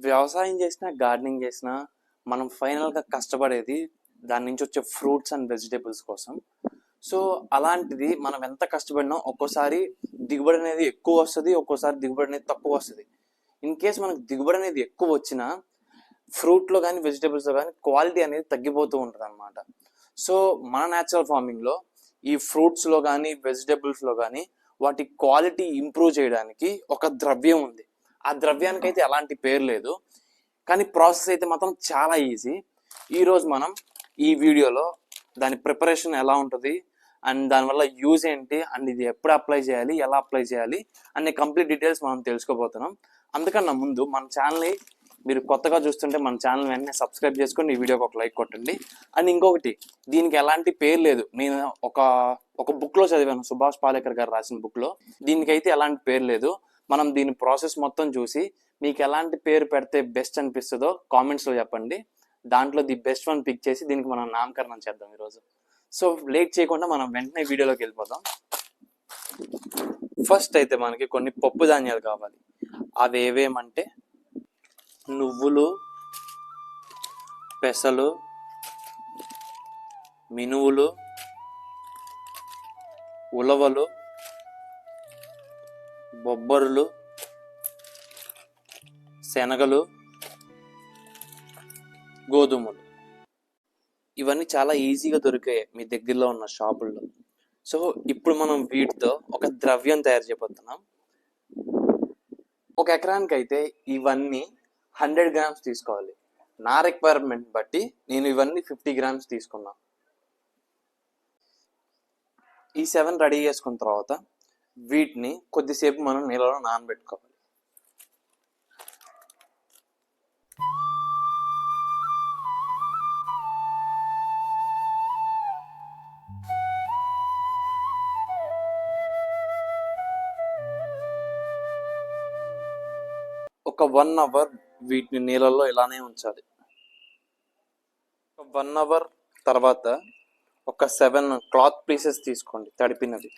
వ్యవసాయం చేసినా, గార్డెనింగ్ చేసినా మనం ఫైనల్గా కష్టపడేది దాని నుంచి వచ్చే ఫ్రూట్స్ అండ్ వెజిటేబుల్స్ కోసం. సో అలాంటిది మనం ఎంత కష్టపడినా ఒక్కోసారి దిగుబడి అనేది ఎక్కువ వస్తుంది, ఒక్కోసారి దిగుబడి అనేది తక్కువ వస్తుంది. ఇన్ కేస్ మనకు దిగుబడి అనేది ఎక్కువ వచ్చినా ఫ్రూట్లో కానీ వెజిటేబుల్స్లో కానీ క్వాలిటీ అనేది తగ్గిపోతూ ఉంటుంది అనమాట. సో మన న్యాచురల్ ఫార్మింగ్లో ఈ ఫ్రూట్స్లో కానీ వెజిటేబుల్స్లో కానీ వాటి క్వాలిటీ ఇంప్రూవ్ చేయడానికి ఒక ద్రవ్యం ఉంది. ఆ ద్రవ్యానికి అయితే ఎలాంటి పేరు లేదు, కానీ ప్రాసెస్ అయితే మాత్రం చాలా ఈజీ. ఈరోజు మనం ఈ వీడియోలో దాని ప్రిపరేషన్ ఎలా ఉంటుంది అండ్ దానివల్ల యూజ్ ఏంటి అండ్ ఇది ఎప్పుడు అప్లై చేయాలి, ఎలా అప్లై చేయాలి అనే కంప్లీట్ డీటెయిల్స్ మనం తెలుసుకోబోతున్నాం. అందుకన్నా ముందు మన ఛానల్ని మీరు కొత్తగా చూస్తుంటే మన ఛానల్ వెంటనే సబ్స్క్రైబ్ చేసుకొని ఈ వీడియోకి ఒక లైక్ కొట్టండి. అండ్ ఇంకొకటి, దీనికి ఎలాంటి పేరు లేదు. నేను ఒక బుక్లో చదివాను, సుభాష్ పాలేకర్ గారు రాసిన బుక్లో. దీనికైతే ఎలాంటి పేరు లేదు. మనం దీని ప్రాసెస్ మొత్తం చూసి మీకు ఎలాంటి పేరు పెడితే బెస్ట్ అనిపిస్తుందో కామెంట్స్లో చెప్పండి. దాంట్లో ది బెస్ట్ వన్ పిక్ చేసి దీనికి మనం నామకరణం చేద్దాం ఈరోజు. సో లేట్ చేయకుండా మనం వెంటనే వీడియోలోకి వెళ్ళిపోదాం. ఫస్ట్ అయితే మనకి కొన్ని పప్పు ధాన్యాలు కావాలి. అవి ఏవేమంటే నువ్వులు, పెసలు, మినువులు, ఉలవలు, బొబ్బరులు, శనగలు, గోధుమలు. ఇవన్నీ చాలా ఈజీగా దొరికాయి మీ దగ్గరలో ఉన్న షాపుల్లో. సో ఇప్పుడు మనం వీటితో ఒక ద్రవ్యం తయారు చేయబోతున్నాం. ఒక ఎకరానికి అయితే ఇవన్నీ 100 గ్రామ్స్ తీసుకోవాలి. నా రిక్వైర్మెంట్ బట్టి నేను ఇవన్నీ 50 గ్రామ్స్ తీసుకున్నా. ఈ 7 రెడీ చేసుకున్న తర్వాత వీటిని కొద్దిసేపు మనం నీళ్ళలో నానబెట్టుకోవాలి. ఒక 1 అవర్ వీటిని నీళ్ళల్లో ఇలానే ఉంచాలి. 1 అవర్ తర్వాత ఒక 7 క్లాత్ పీసెస్ తీసుకోండి, తడిపినవి.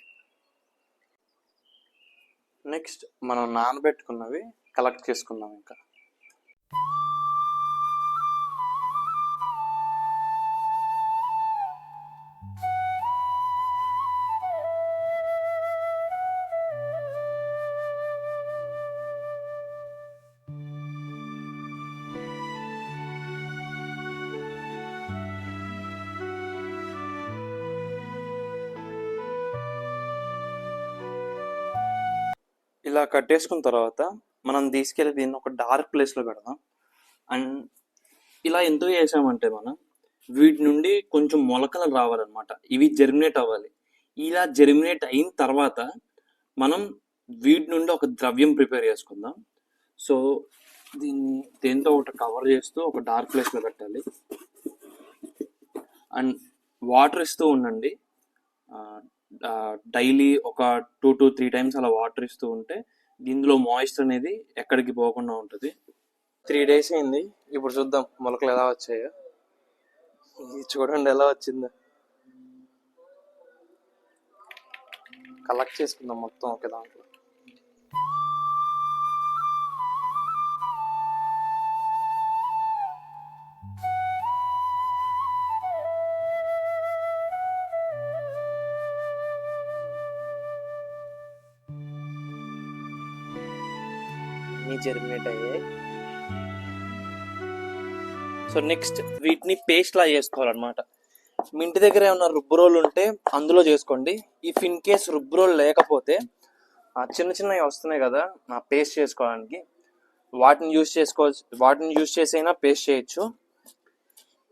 నెక్స్ట్ మనం నానబెట్టుకున్నవి కలెక్ట్ చేసుకుందాం. ఇంకా ఇలా కట్టేసుకున్న తర్వాత మనం తీసుకెళ్ళి దీన్ని ఒక డార్క్ ప్లేస్లో పెడదాం. అండ్ ఇలా ఎందుకు చేసామంటే మనం వీటి నుండి కొంచెం మొలకలు రావాలన్నమాట. ఇవి జెర్మినేట్ అవ్వాలి. ఇలా జెర్మినేట్ అయిన తర్వాత మనం వీటి నుండి ఒక ద్రవ్యం ప్రిపేర్ చేసుకుందాం. సో దీన్ని దేంతో ఒకటి కవర్ చేస్తూ ఒక డార్క్ ప్లేస్లో పెట్టాలి. అండ్ వాటర్ ఇస్తూ ఉండండి. డైలీ ఒక 2 to 3 టైమ్స్ అలా వాటర్ ఇస్తూ ఉంటే దీనిలో మాయిశ్చర్ అనేది ఎక్కడికి పోకుండా ఉంటుంది. 3 days అయింది. ఇప్పుడు చూద్దాం మొలకలు ఎలా వచ్చాయో. చూడండి ఎలా వచ్చిందో. కలెక్ట్ చేసుకుందాం మొత్తం ఒకే దాంట్లో. జెర్మినేట్ అయ్యాయి. సో నెక్స్ట్ వీటిని పేస్ట్ లా చేసుకోవాలన్నమాట. మీ ఇంటి దగ్గర ఏమన్నా రుబ్బురోలు ఉంటే అందులో చేసుకోండి. ఇఫ్ ఇన్ కేస్ రుబ్బురోలు లేకపోతే చిన్న చిన్నవి వస్తున్నాయి కదా పేస్ట్ చేసుకోవడానికి, వాటిని యూజ్ చేసైనా పేస్ట్ చేయొచ్చు.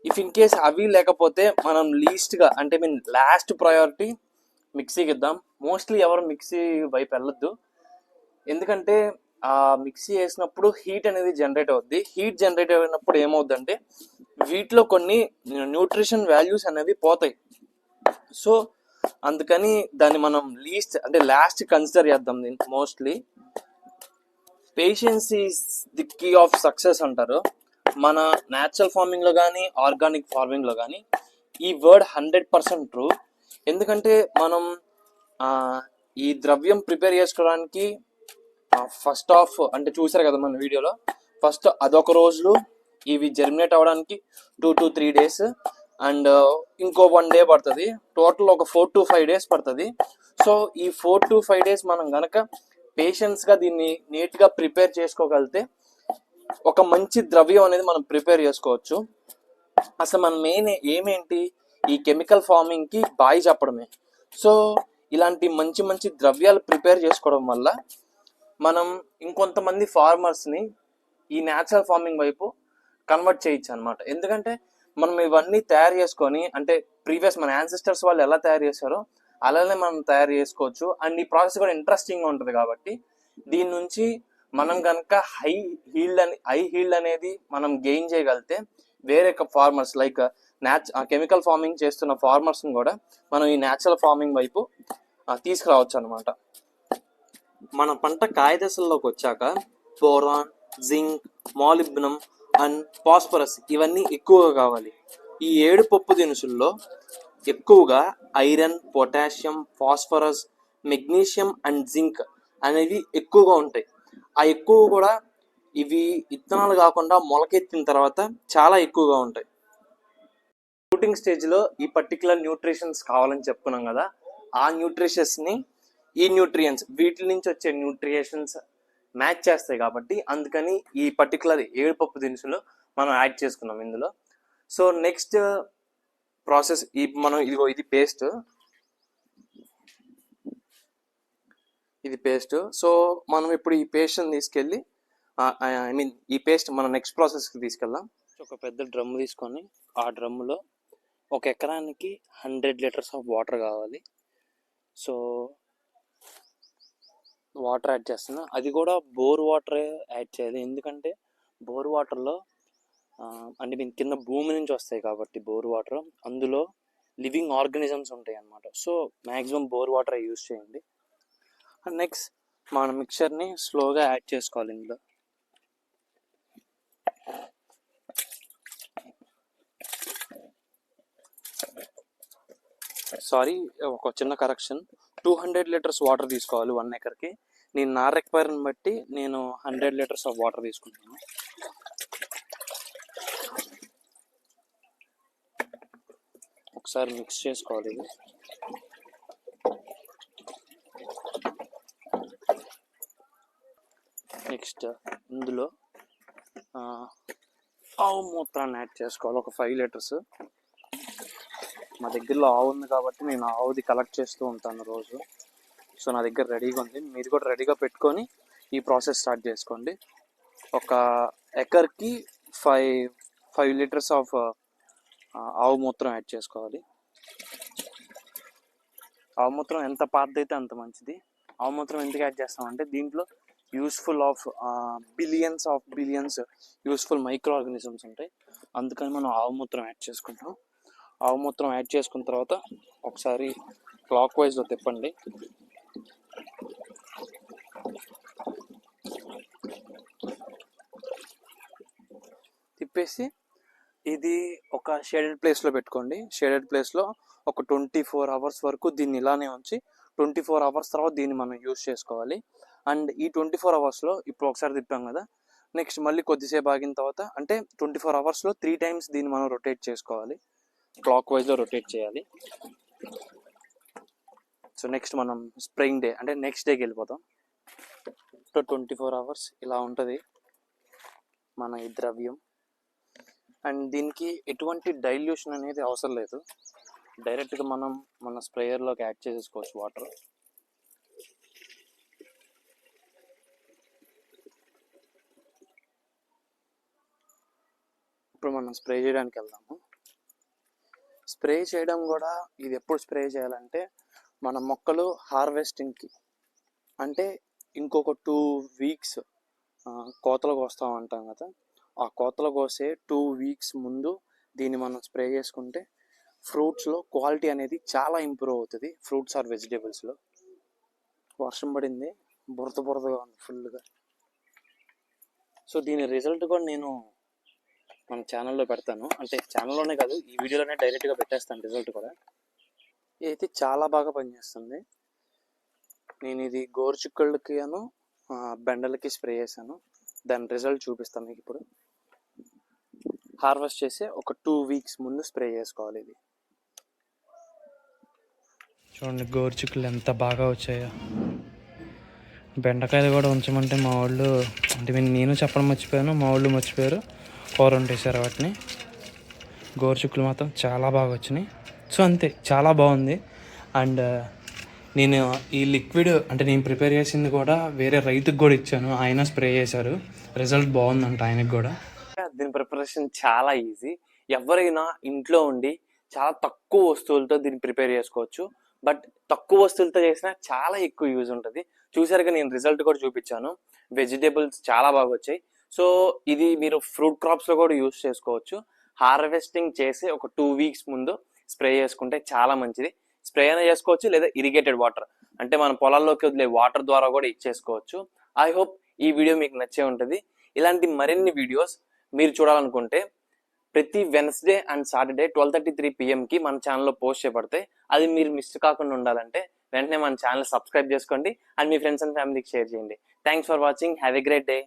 ఇఫ్ ఇన్ కేస్ అవి లేకపోతే మనం లీస్ట్గా అంటే లాస్ట్ ప్రయారిటీ మిక్సీకి ఇద్దాం. మోస్ట్లీ ఎవరు మిక్సీ వైపు వెళ్ళొద్దు, ఎందుకంటే ఆ మిక్సీ వేసినప్పుడు హీట్ అనేది జనరేట్ అవుద్ది. హీట్ జనరేట్ అయినప్పుడు ఏమవుద్దంటే వీటిలో కొన్ని న్యూట్రిషన్ వాల్యూస్ అనేవి పోతాయి. సో అందుకని దాన్ని మనం లాస్ట్ కన్సిడర్ చేద్దాం. దీన్ని mostly patience is the key of success అంటారు. మన న్యాచురల్ ఫార్మింగ్లో కానీ ఆర్గానిక్ ఫార్మింగ్లో కానీ ఈ వర్డ్ 100% ట్రూ. ఎందుకంటే మనం ఈ ద్రవ్యం ప్రిపేర్ చేసుకోవడానికి ఫస్ట్ ఆఫ్ అంటే చూసారు కదా మన వీడియోలో, ఫస్ట్ అదొక రోజు, ఇవి జర్మినేట్ అవ్వడానికి 2 to 3 days, అండ్ ఇంకో 1 day పడుతుంది. టోటల్ ఒక 4 to 5 days పడుతుంది. సో ఈ 4 to 5 days మనం గనక పేషెన్స్గా దీన్ని నీట్గా ప్రిపేర్ చేసుకోగలిగితే ఒక మంచి ద్రవ్యం అనేది మనం ప్రిపేర్ చేసుకోవచ్చు. అసలు మన మెయిన్ ఏమేంటి, ఈ కెమికల్ ఫార్మింగ్కి బాయ్ చెప్పడమే. సో ఇలాంటి మంచి మంచి ద్రవ్యాలు ప్రిపేర్ చేసుకోవడం వల్ల మనం ఇంకొంతమంది ఫార్మర్స్ని ఈ న్యాచురల్ ఫార్మింగ్ వైపు కన్వర్ట్ చేయొచ్చు అనమాట. ఎందుకంటే మనం ఇవన్నీ తయారు చేసుకొని, అంటే ప్రీవియస్ మన యాన్సిస్టర్స్ వాళ్ళు ఎలా తయారు చేశారో అలానే మనం తయారు చేసుకోవచ్చు. అండ్ ఈ ప్రాసెస్ కూడా ఇంట్రెస్టింగ్గా ఉంటుంది కాబట్టి దీని నుంచి మనం కనుక హై హీల్డ్ అనేది మనం గెయిన్ చేయగలిగితే వేరే ఫార్మర్స్ లైక్ కెమికల్ ఫార్మింగ్ చేస్తున్న ఫార్మర్స్ని కూడా మనం ఈ న్యాచురల్ ఫార్మింగ్ వైపు తీసుకురావచ్చు అనమాట. మన పంట కాయ దశల్లోకి వచ్చాక boron, zinc, molybdenum and phosphorus ఇవన్నీ ఎక్కువగా కావాలి. ఈ 7 పప్పు దినుసుల్లో ఎక్కువగా iron, potassium, phosphorus, magnesium and zinc అనేవి ఎక్కువగా ఉంటాయి. ఆ ఎక్కువ కూడా ఇవి విత్తనాలు కాకుండా మొలకెత్తిన తర్వాత చాలా ఎక్కువగా ఉంటాయి. ఫ్రూటింగ్ స్టేజ్లో ఈ పర్టికులర్ న్యూట్రిషన్స్ కావాలని చెప్పుకున్నాం కదా, ఆ న్యూట్రిషన్స్ని ఈ న్యూట్రియంట్స్ వీటి నుంచి వచ్చే న్యూట్రిషన్స్ మ్యాచ్ చేస్తాయి కాబట్టి అందుకని ఈ పర్టికులర్ 7 పప్పు దినుసులు మనం యాడ్ చేసుకున్నాం ఇందులో. సో నెక్స్ట్ ప్రాసెస్ మనం ఇది పేస్ట్. సో మనం ఇప్పుడు ఈ పేస్ట్ని తీసుకెళ్ళి ఈ పేస్ట్ మనం నెక్స్ట్ ప్రాసెస్కి తీసుకెళ్దాం. ఒక పెద్ద డ్రమ్ తీసుకొని ఆ డ్రమ్ములో 1 ఎకరానికి 100 liters ఆఫ్ వాటర్ కావాలి. సో వాటర్ యాడ్ చేస్తున్నా, అది కూడా బోర్ వాటర్ యాడ్ చేయాలి. ఎందుకంటే బోర్ వాటర్లో అంటే దీని కింద భూమి నుంచి వస్తాయి కాబట్టి బోర్ వాటర్, అందులో లివింగ్ ఆర్గానిజమ్స్ ఉంటాయి అన్నమాట. So maximum bore water use చేయండి. నెక్స్ట్ మన మిక్చర్ని స్లోగా యాడ్ చేసుకోవాలి ఇందులో. సారీ, ఒక చిన్న కరెక్షన్, 200 liters వాటర్ తీసుకోవాలి 1 ఎకర్కి. నేను నా రిక్వైర్మెంట్ బట్టి నేను 100 liters ఆఫ్ వాటర్ తీసుకుంటాను. ఒకసారి మిక్స్ చేసుకోవాలి ఇది. నెక్స్ట్ ఇందులో ఆవు మూత్రాన్ని యాడ్ చేసుకోవాలి, ఒక 5 liters. మా దగ్గరలో ఆవు ఉంది కాబట్టి నేను ఆవుది కలెక్ట్ చేస్తూ ఉంటాను రోజు. సో నా దగ్గర రెడీగా ఉంది, మీరు కూడా రెడీగా పెట్టుకొని ఈ ప్రాసెస్ స్టార్ట్ చేసుకోండి. ఒక ఎకర్కి 5 liters ఆఫ్ ఆవు మూత్రం యాడ్ చేసుకోవాలి. ఆవు మూత్రం ఎంత పాతదైతే అంత మంచిది. ఆవు మూత్రం ఎందుకు యాడ్ చేస్తామంటే దీంట్లో useful of billions useful micro organisms ఉంటాయి. అందుకని మనం ఆవు మూత్రం యాడ్ చేసుకుంటాం. ఆవు మూత్రం యాడ్ చేసుకున్న తర్వాత ఒకసారి క్లాక్ వైజ్లో తిప్పండి. తిప్పేసి ఇది ఒక షేడెడ్ ప్లేస్లో పెట్టుకోండి. షేడెడ్ ప్లేస్లో ఒక 24 hours వరకు దీన్ని ఇలానే ఉంచి 24 hours తర్వాత దీన్ని మనం యూజ్ చేసుకోవాలి. అండ్ ఈ 24 hours ఇప్పుడు ఒకసారి తిప్పాం కదా, నెక్స్ట్ మళ్ళీ కొద్దిసేపు ఆగిన తర్వాత, అంటే 24 hours 3 times దీన్ని మనం రొటేట్ చేసుకోవాలి, క్లాక్ వైజ్లో రొటేట్ చేయాలి. సో నెక్స్ట్ మనం స్ప్రింగ్ డే అంటే నెక్స్ట్ డేకి వెళ్ళిపోతాం. 24 hours ఇలా ఉంటుంది మన ఈ ద్రవ్యం. అండ్ దీనికి ఎటువంటి డైల్యూషన్ అనేది అవసరం లేదు, డైరెక్ట్గా మనం మన స్ప్రేయర్లోకి యాడ్ చేసేసుకోవచ్చు వాటర్. ఇప్పుడు మనం స్ప్రే చేయడానికి వెళ్దాము. స్ప్రే చేయడం కూడా ఇది ఎప్పుడు స్ప్రే చేయాలంటే మన మొక్కలు హార్వెస్టింగ్కి, అంటే ఇంకొక 2 weeks కోతలకు వస్తూ ఉంటాం కదా, ఆ కోతలకు వస్తే 2 weeks ముందు దీన్ని మనం స్ప్రే చేసుకుంటే ఫ్రూట్స్లో క్వాలిటీ అనేది చాలా ఇంప్రూవ్ అవుతుంది. ఫ్రూట్స్ ఆర్ వెజిటేబుల్స్లో. వర్షం పడింది, బురదగా ఉంది ఫుల్గా. సో దీని రిజల్ట్ కూడా నేను మన ఛానల్లో పెడతాను, అంటే ఛానల్లోనే కాదు ఈ వీడియోలోనే డైరెక్ట్గా పెట్టేస్తాను రిజల్ట్ కూడా. ఇది చాలా బాగా పనిచేస్తుంది. నేను ఇది గోరుచిక్కుళ్ళకి బెండలకి స్ప్రే చేశాను. దాని రిజల్ట్ చూపిస్తాం మీకు ఇప్పుడు. హార్వెస్ట్ చేసి ఒక 2 వీక్స్ ముందు స్ప్రే చేసుకోవాలి ఇది. చూడండి గోరుచిక్కులు ఎంత బాగా వచ్చాయో. బెండకాయలు కూడా ఉంచమంటే మా వాళ్ళు, అంటే నేను చెప్పడం మర్చిపోయాను, మా వాళ్ళు మర్చిపోయారు, కూర వండేసారు వాటిని. గోరుచిక్కులు మాత్రం చాలా బాగా వచ్చినాయి. సో అంతే, చాలా బాగుంది. అండ్ నేను ఈ లిక్విడ్ అంటే నేను ప్రిపేర్ చేసింది కూడా వేరే రైతుకు కూడా ఇచ్చాను, ఆయన స్ప్రే చేశారు, రిజల్ట్ బాగుందంట ఆయనకు కూడా. దీని ప్రిపరేషన్ చాలా ఈజీ. ఎవరైనా ఇంట్లో ఉండి చాలా తక్కువ వస్తువులతో దీన్ని ప్రిపేర్ చేసుకోవచ్చు. బట్ తక్కువ వస్తువులతో చేసినా చాలా ఎక్కువ యూజ్ ఉంటుంది. చూసారుగా నేను రిజల్ట్ కూడా చూపించాను. వెజిటేబుల్స్ చాలా బాగా వచ్చాయి. సో ఇది మీరు ఫ్రూట్ క్రాప్స్లో కూడా యూజ్ చేసుకోవచ్చు. హార్వెస్టింగ్ చేసి ఒక 2 వీక్స్ ముందు స్ప్రే చేసుకుంటే చాలా మంచిది. స్ప్రే అయినా చేసుకోవచ్చు, లేదా ఇరిగేటెడ్ వాటర్ అంటే మన పొలాల్లోకి వదిలే వాటర్ ద్వారా కూడా ఇచ్చేసుకోవచ్చు. ఐ హోప్ ఈ వీడియో మీకు నచ్చే ఉంటుంది. ఇలాంటి మరిన్ని వీడియోస్ మీరు చూడాలనుకుంటే ప్రతి వెన్స్డే అండ్ సాటర్డే 12:33 PM మన ఛానల్లో పోస్ట్ చేయబడతాయి. అది మీరు మిస్ కాకుండా ఉండాలంటే వెంటనే మన ఛానల్ సబ్స్క్రైబ్ చేసుకోండి అండ్ మీ ఫ్రెండ్స్ అండ్ ఫ్యామిలీకి షేర్ చేయండి. Thanks for watching. Have a great day.